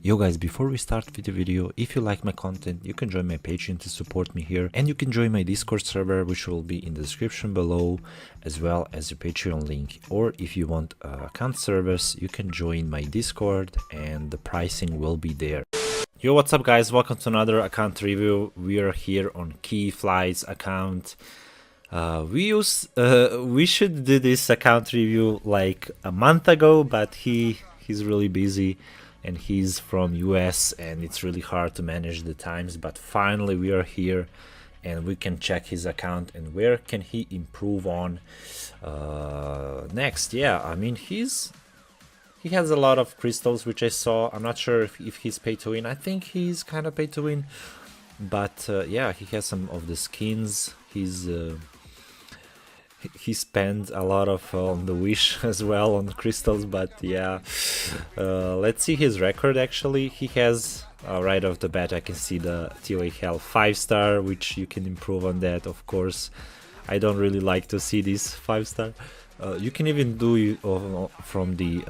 Yo guys, before we start with the video, if you like my content, you can join my Patreon to support me here, and you can join my Discord server, which will be in the description below, as well as the Patreon link. Or if you want account service, you can join my Discord and the pricing will be there. Yo, what's up guys, welcome to another account review. We are here on Keyfly's account. We should do this account review like a month ago, but he's really busy and he's from US and it's really hard to manage the times, but finally we are here and we can check his account and where can he improve on next. Yeah, I mean he has a lot of crystals, which I saw. I'm not sure if he's pay to win. I think he's kind of pay to win, but yeah, he has some of the skins. He spent a lot of on the wish as well on crystals, but yeah, let's see his record. Actually, he has right off the bat I can see the TOA Hell 5-star, which you can improve on that, of course. I don't really like to see this 5-star. You can even do it from the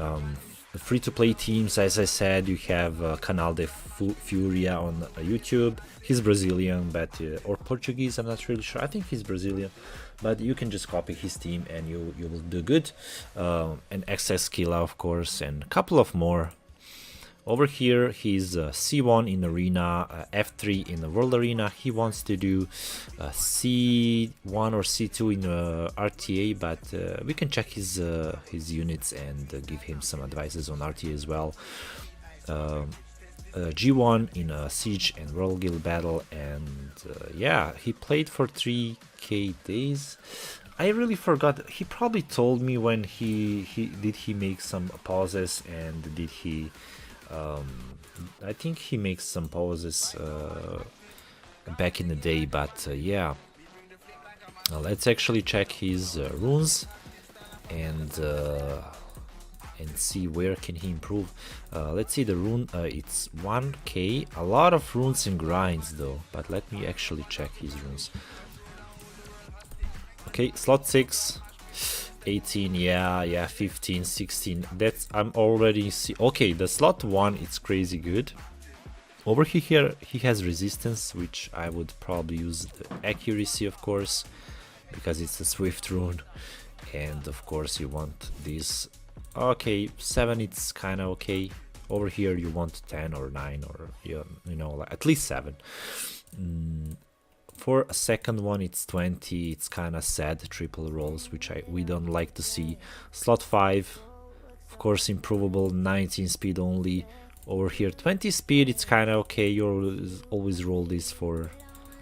free-to-play teams. As I said, you have Canal de Furia on YouTube. He's Brazilian, but or Portuguese, I'm not really sure. I think he's Brazilian, but you can just copy his team and you will do good. And XS Killa, of course, and a couple of more. Over here, he's C1 in Arena, F3 in the World Arena. He wants to do C1 or C2 in RTA, but we can check his units and give him some advices on RTA as well. G1 in Siege and World Guild Battle, and yeah, he played for 3k days. I really forgot. He probably told me when he make some pauses, and did he I think he makes some pauses back in the day, but yeah, let's actually check his runes and see where can he improve. Let's see the rune. It's 1k. A lot of runes and grinds though, but let me actually check his runes. Okay, slot 6, 18, yeah, 15, 16. That's, I'm already see. Okay, the slot 1, it's crazy good. Over here he has resistance, which I would probably use the accuracy, of course, because it's a swift rune, and of course you want this. Okay, 7, it's kind of okay. Over here you want 10 or 9, or you know, like at least 7. For a second one, it's 20. It's kind of sad triple rolls, which we don't like to see. Slot 5, of course, improvable. 19 speed only. Over here, 20 speed. It's kind of okay. You always roll this for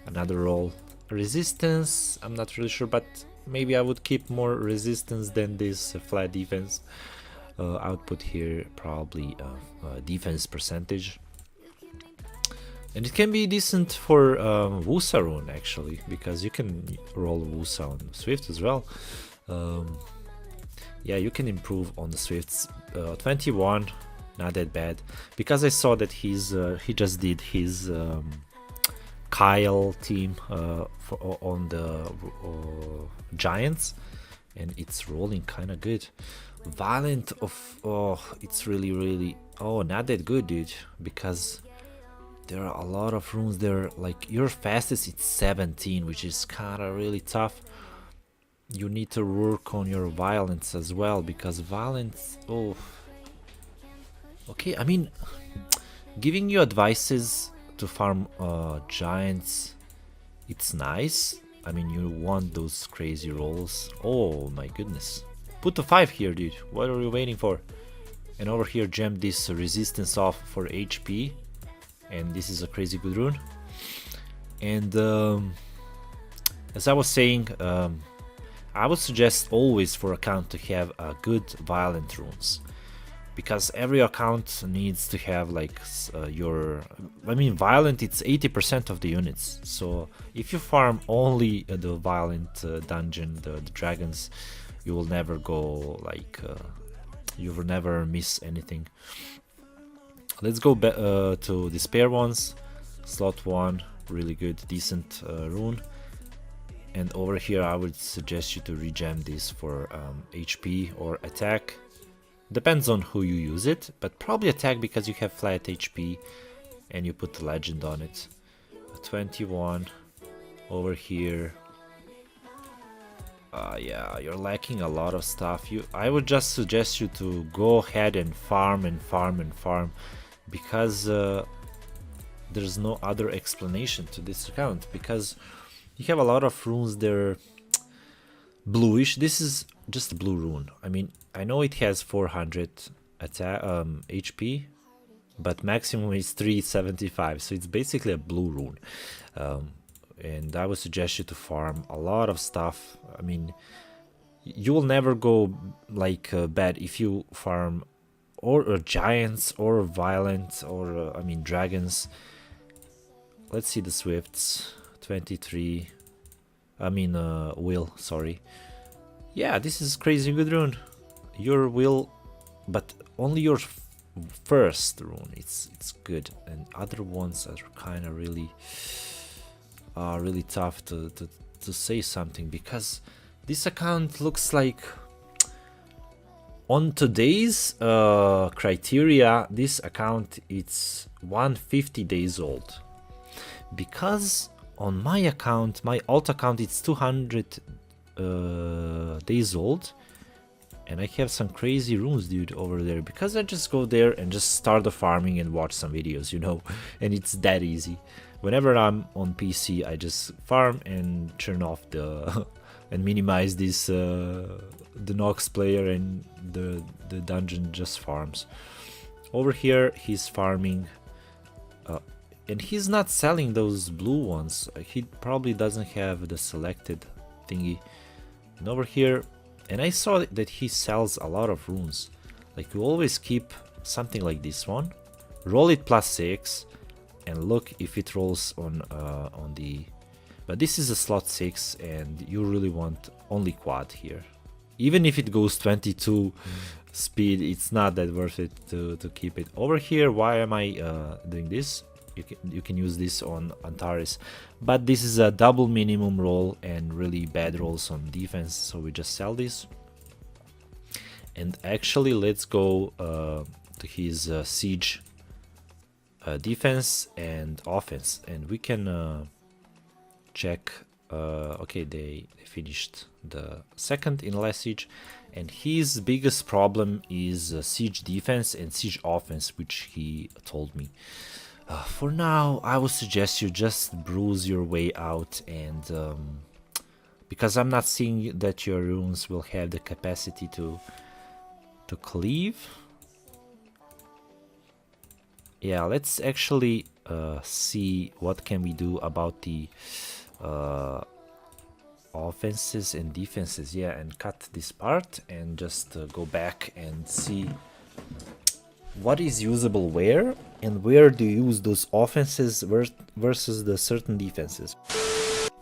another roll. Resistance, I'm not really sure, but maybe I would keep more resistance than this flat defense. Output here probably defense percentage. And it can be decent for Wusa rune actually, because you can roll Wusa on Swift as well. Yeah, you can improve on the Swifts. 21, not that bad, because I saw that he just did his Kyle team on the Giants, and it's rolling kind of good. Violent it's really not that good, dude, because there are a lot of runes there. Like your fastest, it's 17, which is kind of really tough. You need to work on your violence as well, because violence, okay, I mean, giving you advices to farm giants, it's nice. I mean, you want those crazy rolls. Oh my goodness, put the 5 here, dude. What are you waiting for? And over here, gem this resistance off for HP, and this is a crazy good rune. And as I was saying, I would suggest always for account to have good violent runes, because every account needs to have like violent, it's 80% of the units. So if you farm only the violent dungeon, the dragons, you will never go like you will never miss anything. Let's go back to the spare ones. Slot 1, really good, decent rune. And over here I would suggest you to regem this for HP or attack. Depends on who you use it, but probably attack because you have flat HP and you put the legend on it. 21 over here. Yeah, you're lacking a lot of stuff. I would just suggest you to go ahead and farm and farm and farm, because there's no other explanation to this account, because you have a lot of runes. They're bluish. This is just a blue rune. I mean, I know it has 400 attack HP, but maximum is 375, so it's basically a blue rune. And I would suggest you to farm a lot of stuff. I mean, you will never go like bad if you farm or giants or violent or I mean dragons. Let's see the swifts. 23. I mean will, sorry. Yeah, this is crazy good rune. Your will, but only your first rune it's good, and other ones are kind of really tough to say something, because this account looks like, on today's criteria, this account it's 150 days old, because on my account, my alt account, it's 200 days old, and I have some crazy runes, dude, over there, because I just go there and just start the farming and watch some videos, you know, and it's that easy. Whenever I'm on PC, I just farm and turn off the and minimize this the Nox player, and the dungeon just farms. Over here, he's farming, and he's not selling those blue ones. He probably doesn't have the selected thingy. And over here, and I saw that he sells a lot of runes. Like, you always keep something like this one, roll it +6. And look if it rolls on the, but this is a slot 6, and you really want only quad here. Even if it goes 22 speed, it's not that worth it to keep it. Over here, why am I doing this? You can use this on Antares, but this is a double minimum roll and really bad rolls on defense, so we just sell this. And actually, let's go to his siege. Defense and offense, and we can check. Okay, they finished the second in last siege, and his biggest problem is siege defense and siege offense, which he told me. For now, I would suggest you just bruise your way out, and because I'm not seeing that your runes will have the capacity to cleave. Yeah, let's actually see what can we do about the offenses and defenses. Yeah, and cut this part and just go back and see what is usable where, and where do you use those offenses versus the certain defenses.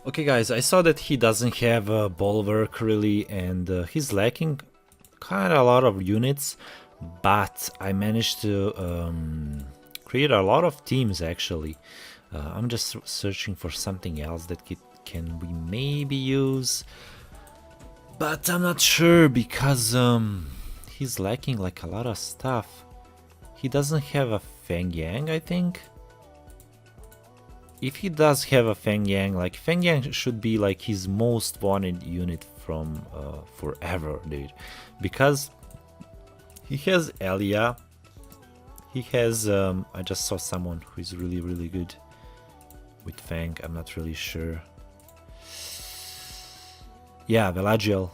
Okay guys, I saw that he doesn't have a bulwark really, and he's lacking kind of a lot of units, but I managed to create a lot of teams actually. I'm just searching for something else that can we maybe use, but I'm not sure, because he's lacking like a lot of stuff. He doesn't have a Feng Yang, I think. If he does have a Feng Yang, like Feng Yang should be like his most wanted unit from forever, dude, because he has Elia. He has, I just saw someone who is really good with Fang, I'm not really sure. Yeah, Velagiel,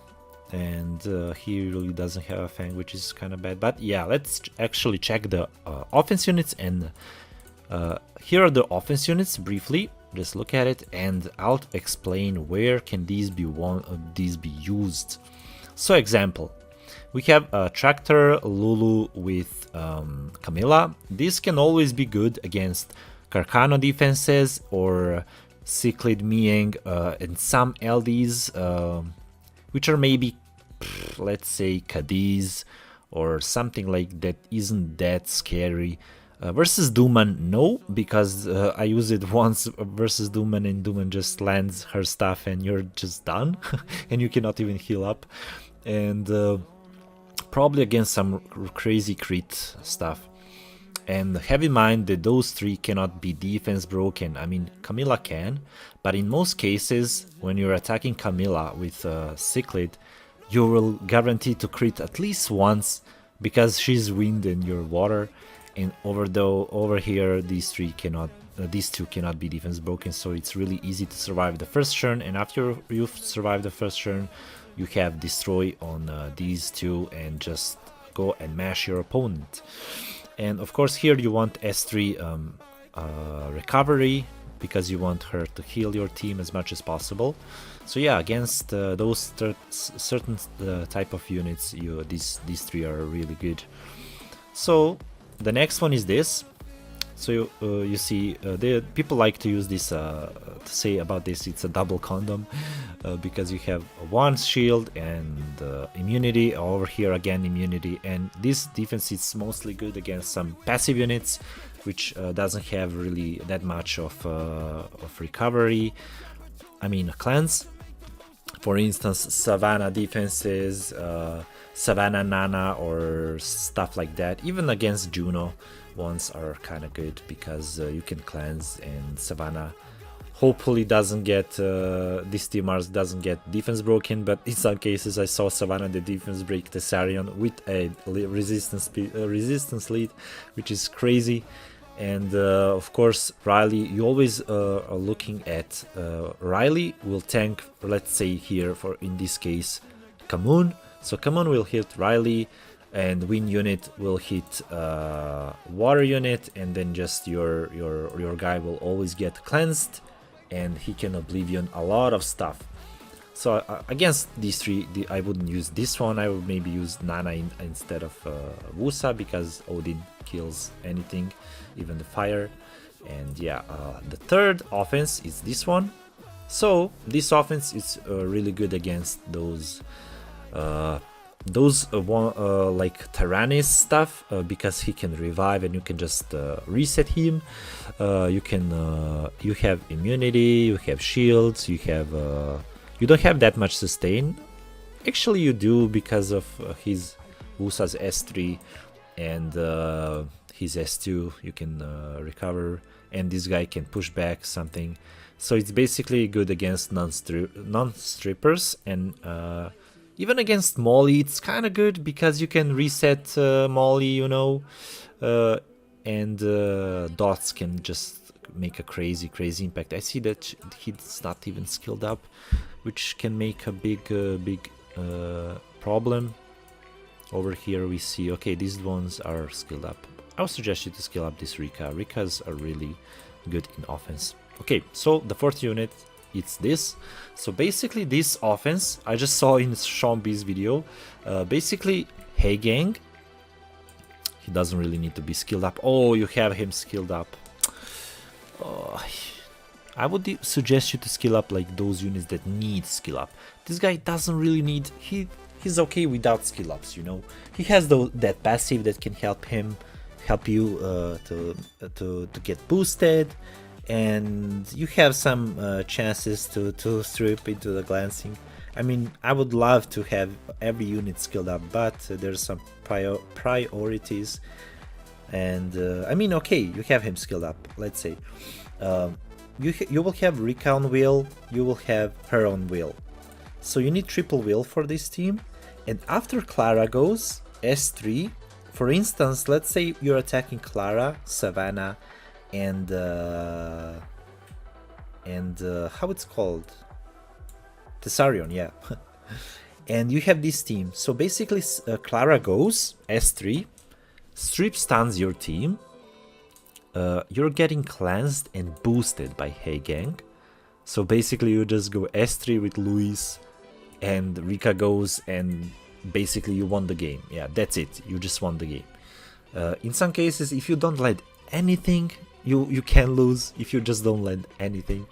and he really doesn't have a Fang, which is kind of bad. But yeah, let's actually check the offense units, and here are the offense units briefly. Just look at it, and I'll explain where can these be used. So example. We have a Tractor Lulu with Camilla. This can always be good against Carcano defenses or Cichlid Mieng and some LDs, which are maybe, let's say, Cadiz or something like that isn't that scary. Versus Duman, no, because I used it once versus Duman, and Duman just lands her stuff and you're just done and you cannot even heal up. And probably against some crazy crit stuff. And have in mind that those 3 cannot be defense broken. I mean, Camilla can, but in most cases, when you're attacking Camilla with Cichlid, you will guarantee to crit at least once because she's wind and you're water. And over here, these 2 cannot be defense broken, so it's really easy to survive the first turn. And after you've survived the first turn, you have destroy on these 2 and just go and mash your opponent. And of course here you want S3 recovery, because you want her to heal your team as much as possible. So yeah, against those certain type of units, these 3 are really good. So the next one is this. So you see, the people like to use this to say about this, it's a double condom, because you have 1 shield and immunity. Over here again immunity, and this defense is mostly good against some passive units, which doesn't have really that much of recovery. I mean cleanse. For instance, Savannah defenses, Savannah Nana or stuff like that. Even against Juno ones are kind of good because you can cleanse, and Savannah hopefully doesn't get this team Mars doesn't get defense broken, but in some cases I saw Savannah the defense break Tessarion with a resistance lead, which is crazy. And of course Riley, you always are looking at Riley will tank, let's say here for in this case Kamun. So Kamun will hit Riley, and Wind unit will hit Water unit, and then just your guy will always get cleansed, and he can Oblivion a lot of stuff. So against these 3, I wouldn't use this one. I would maybe use Nana instead of Wusa, because Odin kills anything, even the fire. And yeah, the third offense is this one. So this offense is really good against those like Tyrannus stuff, because he can revive and you can just reset him. You have immunity, you have shields, you don't have that much sustain. Actually you do, because of his Wusa's S3 and his S2 you can recover, and this guy can push back something. So it's basically good against non-strippers, and even against Molly it's kind of good because you can reset Molly, you know, and Dots can just make a crazy impact. I see that he's not even skilled up, which can make a big problem. Over here we see, okay, these ones are skilled up. I would suggest you to skill up this Rika. Rikas are really good in offense. Okay, so the 4th unit, it's this. So basically this offense, I just saw in Sean B's video, basically, hey gang, he doesn't really need to be skilled up. Oh, you have him skilled up. Oh, I would suggest you to skill up like those units that need skill up. This guy doesn't really need, he's okay without skill ups, you know. He has that passive that can help you to get boosted, and you have some chances to strip into the glancing. I mean, I would love to have every unit skilled up, but there's some priorities. And I mean, okay, you have him skilled up, let's say. You will have Rika on wheel, you will have her on wheel. So you need triple wheel for this team. And after Clara goes, S3, for instance, let's say you're attacking Clara, Savannah, and how it's called? Tessarion, yeah. And you have this team. So basically Clara goes, S3, strip stuns your team. You're getting cleansed and boosted by Hey Gang. So basically you just go S3 with Luis, and Rika goes, and basically you won the game. Yeah, that's it. You just won the game. In some cases, if you don't land anything, you can lose. If you just don't land anything,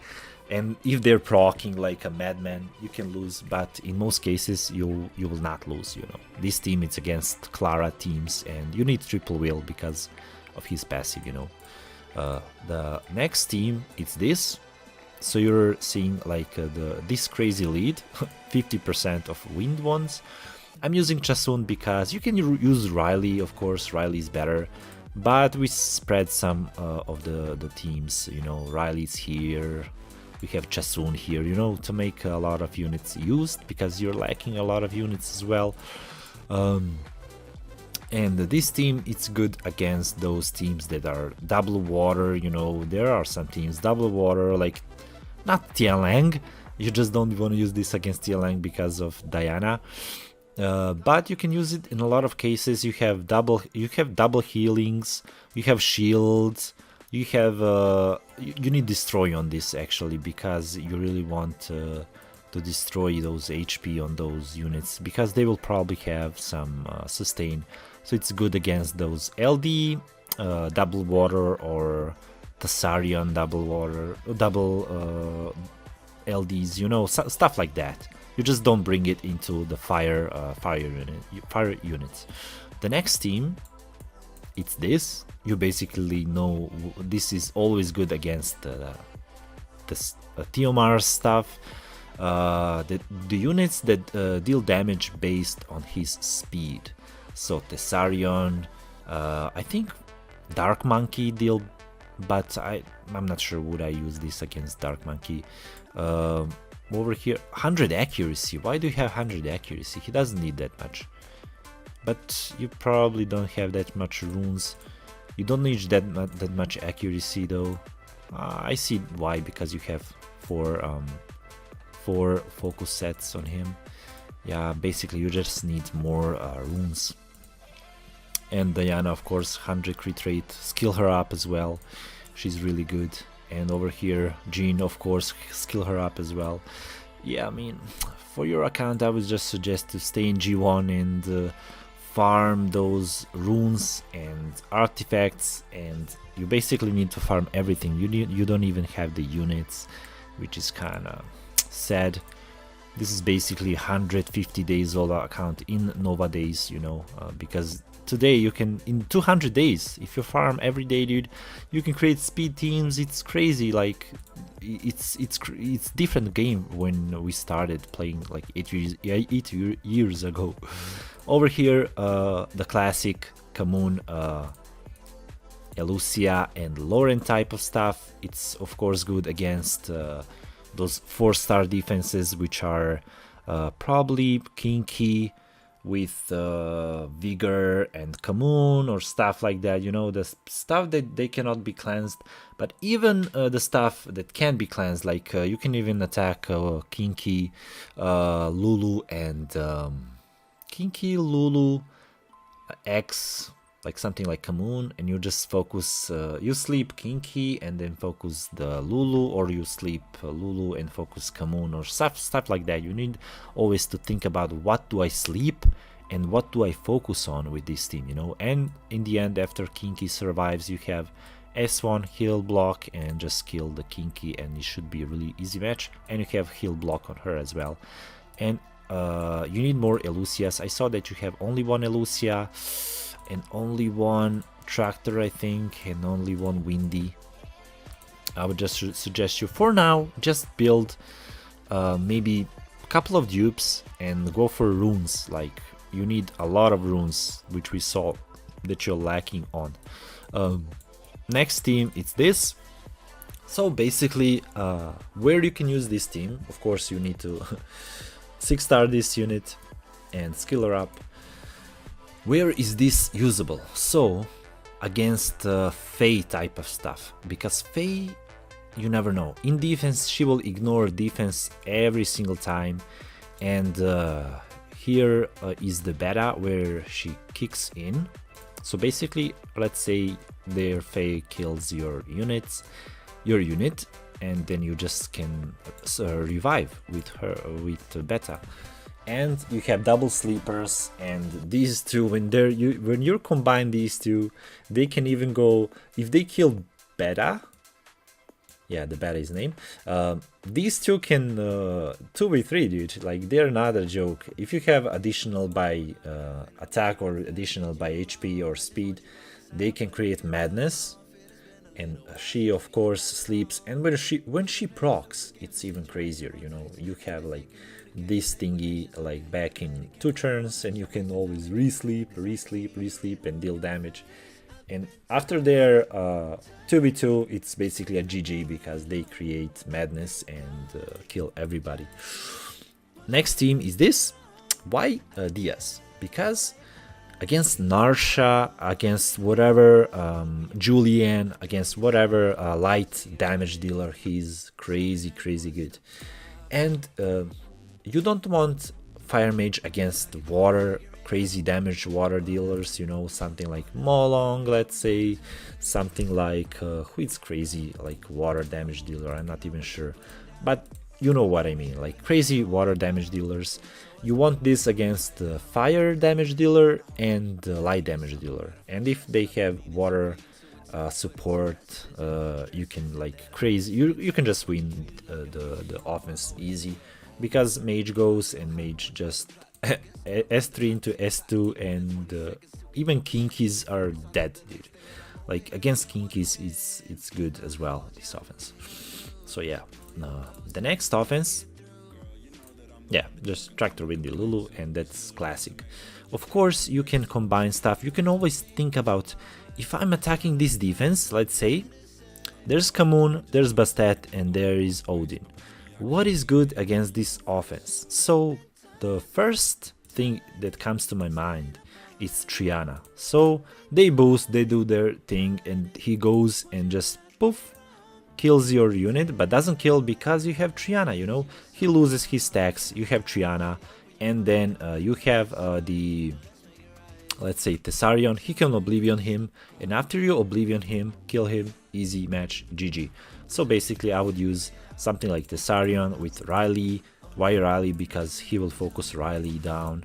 and if they're proccing like a madman, you can lose. But in most cases, you will not lose. You know, this team it's against Clara teams, and you need triple wheel because of his passive. You know, the next team it's this. So you're seeing like this crazy lead, 50% of wind ones, I'm using Chasun because you can use Riley, of course, Riley is better. But we spread some of the teams, you know, Riley's here, we have Chasun here, you know, to make a lot of units used, because you're lacking a lot of units as well. And this team, it's good against those teams that are double water, you know, there are some teams double water, like not Tianlang, you just don't want to use this against Tianlang because of Diana. But you can use it in a lot of cases. You have double healings, you have shields, you have you need destroy on this actually, because you really want to destroy those HP on those units, because they will probably have some sustain. So it's good against those LD, double water, or Thessarian double water, double LDs, you know, stuff like that. You just don't bring it into the fire units. The next team, it's this. You basically know this is always good against the Theomar stuff. The units that deal damage based on his speed. So Thessarion, I think Dark Monkey deal, but I'm not sure would I use this against Dark Monkey. Over here, 100 accuracy. Why do you have 100 accuracy? He doesn't need that much. But you probably don't have that much runes. You don't need that much accuracy though. I see why, because you have four focus sets on him. Yeah, basically you just need more runes. And Diana, of course, 100 crit rate. Skill her up as well. She's really good. And over here, Jean, of course, skill her up as well. Yeah, I mean, for your account, I would just suggest to stay in G1 and farm those runes and artifacts. And you basically need to farm everything. You don't even have the units, which is kind of sad. This is basically 150 days old account in Nova days, you know, because today you can, in 200 days, if you farm every day, dude, you can create speed teams. It's crazy. Like it's different game when we started playing like 8 years ago. Over here, the classic Kamun, Elucia and Lauren type of stuff. It's of course good against those 4-star defenses, which are probably kinky with Vigor and Kamun or stuff like that, you know, the stuff that they cannot be cleansed. But even the stuff that can be cleansed, like you can even attack Kinky, Lulu, and Kinky, Lulu, X, like something like Kamun, and you just focus, you sleep Kinky and then focus the Lulu, or you sleep Lulu and focus Kamun, or stuff like that. You need always to think about what do I sleep and what do I focus on with this team, you know. And in the end, after Kinky survives, you have S1 heal block and just kill the Kinky, and it should be a really easy match. And you have heal block on her as well. And you need more Elucias. I saw that you have only one Elucia and only one Tractor, I think, and only one Windy. I would just suggest you, for now, just build maybe a couple of dupes and go for runes. Like, you need a lot of runes, which we saw that you're lacking on. Next team, it's this. So basically, where you can use this team, of course, you need to 6-star this unit and skill her up. Where is this usable? So against Faye type of stuff, because Faye, you never know. In defense, she will ignore defense every single time, and here is the beta where she kicks in. So basically, let's say their Faye kills your unit, and then you just can revive with her with beta. And you have double sleepers, and these two, when you combine these two, they can even go, if they kill beta, yeah, the beta is name, these two can 2v3, dude. Like, they're not a joke. If you have additional by attack or additional by HP or speed, they can create madness. And she of course sleeps, and when she procs, it's even crazier, you know. You have like this thingy like back in 2 turns, and you can always re-sleep, and deal damage. And after their 2v2, it's basically a GG because they create madness and kill everybody. Next team is this. Why Diaz? Because against Narsha, against whatever Julian, against whatever light damage dealer, he's crazy good. And you don't want Fire Mage against water, crazy damage water dealers, you know, something like Molong, let's say, something like who is crazy like water damage dealer, I'm not even sure, but you know what I mean, like crazy water damage dealers. You want this against the fire damage dealer and the light damage dealer, and if they have water support, you can like crazy, you can just win the offense easy, because mage goes and mage just S3 into S2, and even kinkies are dead, dude. Like against kinkies it's good as well, this offense. So yeah, the next offense, yeah, just Tractor Windy Lulu, and that's classic. Of course, you can combine stuff. You can always think about, if I'm attacking this defense, let's say, there's Kamun, there's Bastet, and there is Odin. What is good against this offense? So the first thing that comes to my mind is Triana. So they boost, they do their thing, and he goes and just poof, kills your unit, but doesn't kill because you have Triana, you know? He loses his stacks, you have Triana, and then you have the, let's say, Thessarion, he can Oblivion him, and after you Oblivion him, kill him, easy match, GG. So basically I would use something like Thessarion with Riley. Why Riley? Because he will focus Riley down,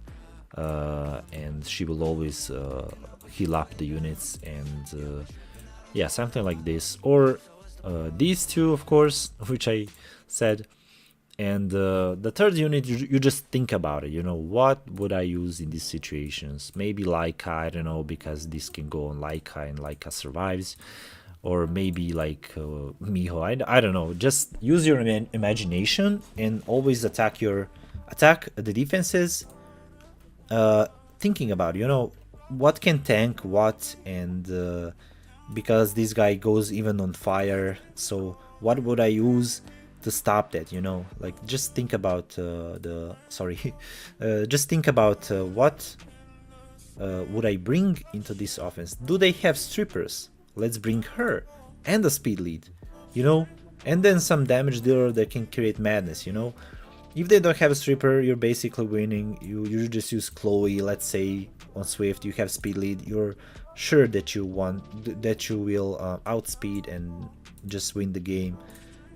and she will always heal up the units, and yeah, something like this. Or these two, of course, which I said. And the third unit, you just think about it, you know, what would I use in these situations? Maybe Laika, I don't know, because this can go on Laika and Laika survives. Or maybe like Miho, I don't know, just use your imagination and always attack the defenses, thinking about, you know, what can tank what, and because this guy goes even on fire, so what would I use to stop that, you know? Like, just think about just think about what would I bring into this offense. Do they have strippers? Let's bring her and a speed lead, you know, and then some damage dealer that can create madness, you know. If they don't have a stripper, you're basically winning. You just use Chloe, let's say, on Swift. You have speed lead, you're sure that you will outspeed and just win the game.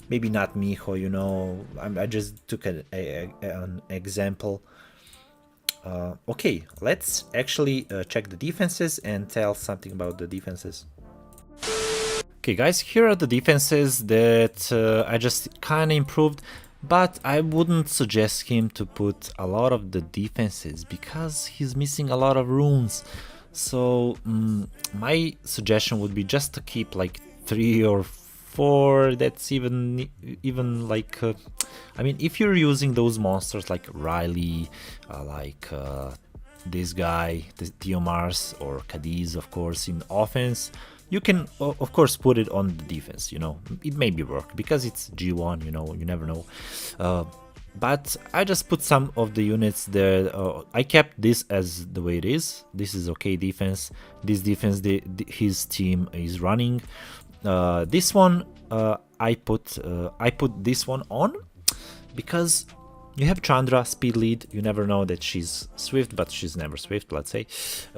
Maybe not Miho, you know, I just took an example. Okay, let's actually check the defenses and tell something about the defenses. Okay guys, here are the defenses that I just kinda improved, but I wouldn't suggest him to put a lot of the defenses because he's missing a lot of runes. So my suggestion would be just to keep like 3 or 4. That's even like I mean, if you're using those monsters like Riley, like this guy, this Diomars, or Cadiz, of course, in offense, you can of course put it on the defense, you know. It maybe work because it's G1, you know, you never know. But I just put some of the units there. I kept this as the way it is. This is okay defense. This defense his team is running. This one I put this one on because you have Chandra, speed lead. You never know that she's Swift, but she's never Swift, let's say.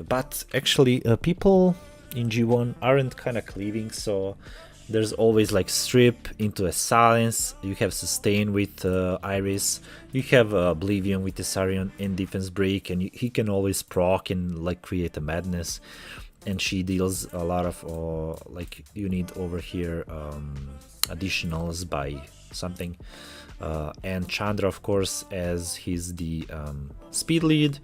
But actually people in G1 aren't kind of cleaving, so there's always like strip into a silence. You have sustain with Iris. You have Oblivion with Thessarion and defense break, and he can always proc and like create a madness. And she deals a lot of like you need over here additionals by something. And Chandra, of course, as he's the speed lead.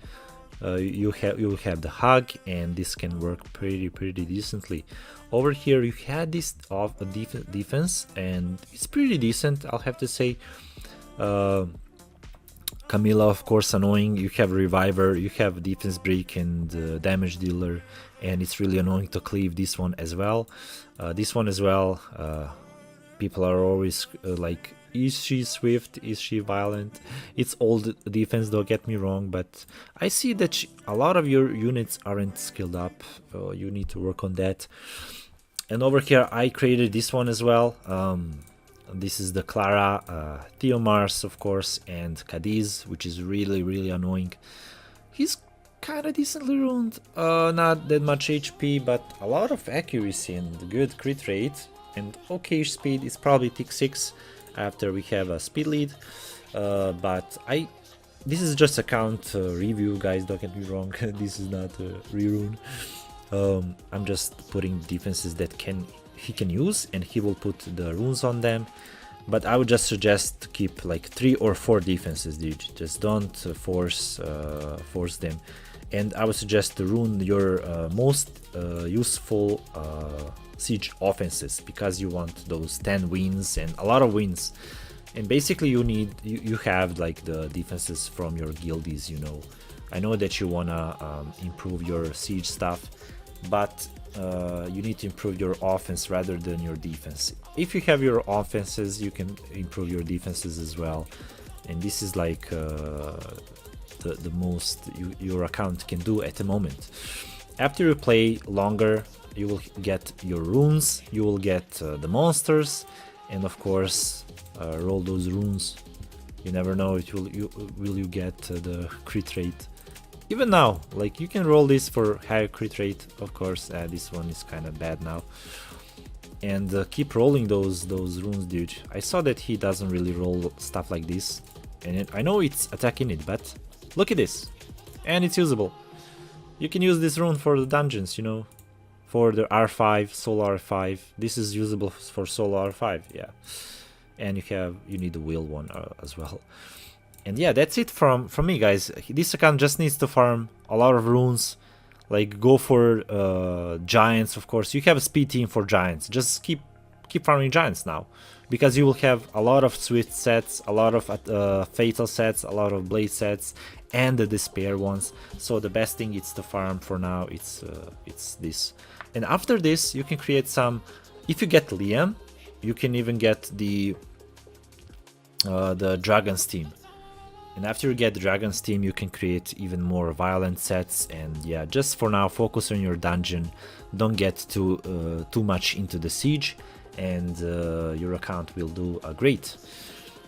You have the hug, and this can work pretty decently. Over here you had this defense, and it's pretty decent, I'll have to say. Camilla, of course, annoying. You have Reviver, you have Defense Break and Damage Dealer, and it's really annoying to cleave this one as well. This one as well, people are always like, is she swift, is she violent? It's old defense, don't get me wrong, but I see that a lot of your units aren't skilled up. You need to work on that. And over here I created this one as well. This is the Clara, Theomars, of course, and Cadiz, which is really annoying. He's kind of decently runed, not that much HP, but a lot of accuracy and good crit rate, and okay speed. Is probably tick 6 after we have a speed lead, but this is just a count review, guys, don't get me wrong. This is not a rerun. I'm just putting defenses that he can use, and he will put the runes on them. But I would just suggest to keep like 3 or 4 defenses, dude. Just don't force them. And I would suggest to rune your most useful siege offenses, because you want those 10 wins and a lot of wins. And basically you have like the defenses from your guildies, you know. I know that you wanna improve your siege stuff, but you need to improve your offense rather than your defense. If you have your offenses, you can improve your defenses as well. And this is like the most your account can do at the moment. After you play longer, you will get your runes, you will get the monsters, and of course roll those runes. You never know, will you get the crit rate. Even now, like, you can roll this for higher crit rate, of course. This one is kind of bad now. And keep rolling those runes, dude. I saw that he doesn't really roll stuff like this, and I know it's attacking it, but look at this, and it's usable. You can use this rune for the dungeons, you know, for the R5, solo R5. This is usable for solo R5, yeah. And you need the wheel one as well. And yeah, that's it from me, guys. This account just needs to farm a lot of runes. Like, go for giants, of course. You have a speed team for giants. Just keep farming giants now, because you will have a lot of swift sets, a lot of fatal sets, a lot of blade sets, and the despair ones. So the best thing is to farm for now. It's this. And after this, you can create some. If you get Liam, you can even get the Dragon's team. And after you get the Dragon's team, you can create even more violent sets. And yeah, just for now, focus on your dungeon. Don't get too much into the siege, and your account will do great.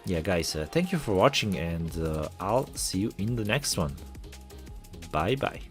Yeah, guys, thank you for watching, and I'll see you in the next one. Bye bye.